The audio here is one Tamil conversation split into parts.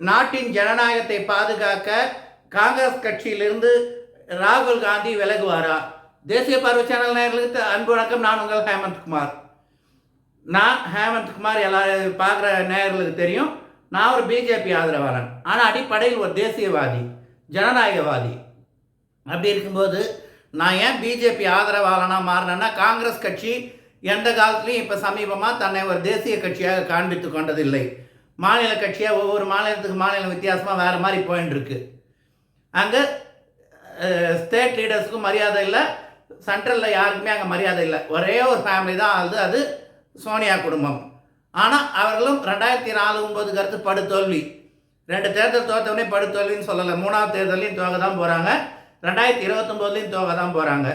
நாட்டின் ஜனநாயகத்தை பாதுகாக்க காங்கிரஸ் கட்சியிலிருந்து ராகுல் காந்தி விலகுவாரா? தேசிய பார்வை சேனல் நேயர்களுக்கு அன்பு வணக்கம். நான் உங்கள் ஹேமந்த்குமார். நான் ஹேமந்த்குமார் எல்லாரும் பார்க்குற நேயர்களுக்கு தெரியும். நான் ஒரு பிஜேபி ஆதரவாளன். ஆனால் அடிப்படையில் ஒரு தேசியவாதி, ஜனநாயகவாதி. அப்படி இருக்கும்போது நான் ஏன் பிஜேபி ஆதரவாளனாக மாறினேன்னா, காங்கிரஸ் கட்சி எந்த காலத்துலையும் இப்போ சமீபமாக தன்னை ஒரு தேசிய கட்சியாக காண்பித்து கொண்டதில்லை. மாநில கட்சியாக ஒவ்வொரு மாநிலத்துக்கு மாநிலம் வித்தியாசமாக வேறு மாதிரி போயின்னு இருக்கு. அங்கே ஸ்டேட் லீடர்ஸுக்கும் மரியாதை இல்லை, சென்ட்ரலில் யாருக்குமே அங்கே மரியாதை இல்லை. ஒரே ஒரு ஃபேமிலி தான் அது சோனியா குடும்பம். ஆனால் அவர்களும் 2004 கருத்து படுதோல்வி. 2 தேர்தல் தோற்றவனே படுதோல்வின்னு சொல்லலை. 3வது தேர்தலையும் தோக தான் போகிறாங்க, 2029 தோக தான் போகிறாங்க.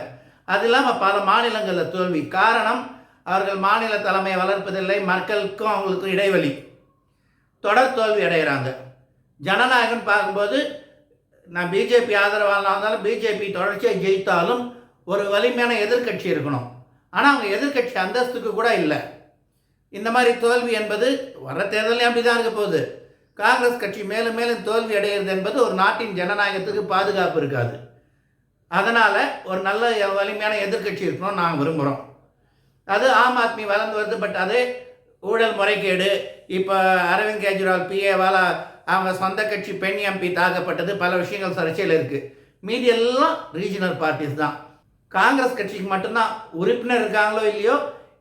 அது இல்லாமல் பல மாநிலங்களில் தோல்வி. காரணம், அவர்கள் மாநில தலைமையை வளர்ப்பதில்லை, மக்களுக்கும் அவங்களுக்கும் இடைவெளி, தொடர் தோல்வி அடைகிறாங்க. ஜனநாயகம் பார்க்கும்போது நான் பிஜேபி ஆதரவாளனாக இருந்தாலும் பிஜேபி தொடர்ச்சியாக ஜெயித்தாலும் ஒரு வலிமையான எதிர்கட்சி இருக்கணும். ஆனால் அவங்க எதிர்கட்சி அந்தஸ்துக்கு கூட இல்லை. இந்த மாதிரி தோல்வி என்பது வர தேர்தலையும் அப்படி தான் இருக்க போகுது. காங்கிரஸ் கட்சி மேலும் மேலும் தோல்வி அடைகிறது என்பது ஒரு நாட்டின் ஜனநாயகத்துக்கு பாதுகாப்பு இருக்காது. அதனால் ஒரு நல்ல வலிமையான எதிர்கட்சி இருக்கணும்னு நாங்கள் விரும்புகிறோம். அது ஆம் ஆத்மி வளர்ந்து வருது. பட் அதே ஊழல் முறைகேடு, இப்போ அரவிந்த் கெஜ்ரிவால் பிஏவால் அவங்க சொந்த கட்சி பெண் எம்பி தாக்கப்பட்டது, பல விஷயங்கள் சர்ச்சையில் இருக்குது. மீதி எல்லாம் ரீஜனல் பார்ட்டிஸ் தான். காங்கிரஸ் கட்சிக்கு மட்டும்தான் உறுப்பினர் இருக்காங்களோ இல்லையோ,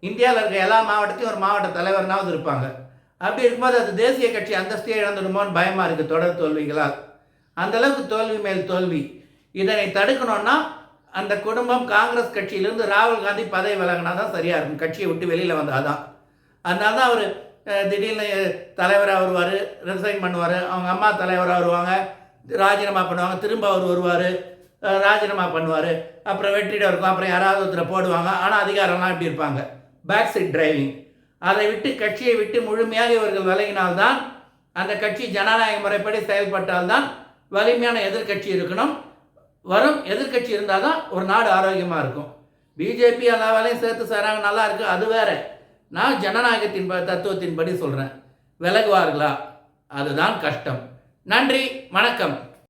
இந்தியாவில் இருக்க எல்லா மாவட்டத்தையும் ஒரு மாவட்ட தலைவர்னாவது இருப்பாங்க. அப்படி இருக்கும்போது அது தேசிய கட்சி அந்தஸ்தே இழந்துடுமோன்னு பயமாக இருக்குது தொடர் தோல்விகளால். அந்தளவுக்கு தோல்வி மேல் தோல்வி. இதனை தடுக்கணும்னா அந்த குடும்பம் காங்கிரஸ் கட்சியிலிருந்து ராகுல் காந்தி பதவி விலகினா தான் சரியாக இருக்கும். கட்சியை விட்டு வெளியில் வந்தால் தான். அதனால தான் அவர் திடீர்னு தலைவராக வருவார், ரிசைன் பண்ணுவார், அவங்க அம்மா தலைவராக வருவாங்க, ராஜினாமா பண்ணுவாங்க, திரும்ப அவர் வருவார், ராஜினாமா பண்ணுவார், அப்புறம் வெற்றிட இருக்கும், அப்புறம் யாராவது ஒருத்தரை போடுவாங்க. ஆனால் அதிகாரம்லாம் எப்படி இருப்பாங்க, பேக் சீட் டிரைவிங். அதை விட்டு கட்சியை விட்டு முழுமையாக இவர்கள் விலகினால்தான், அந்த கட்சி ஜனநாயக முறைப்படி செயல்பட்டால்தான் வலிமையான எதிர்கட்சி இருக்கணும். வரும் எதிர்கட்சி இருந்தால் தான் ஒரு நாடு ஆரோக்கியமாக இருக்கும். பிஜேபி எல்லா வேலையும் சேர்த்து செய்கிறாங்க, நல்லா இருக்குது, அது வேறு. நான் ஜனநாயகத்தின் தத்துவத்தின்படி சொல்கிறேன். விலகுவார்களா? அதுதான் கஷ்டம். நன்றி, வணக்கம்.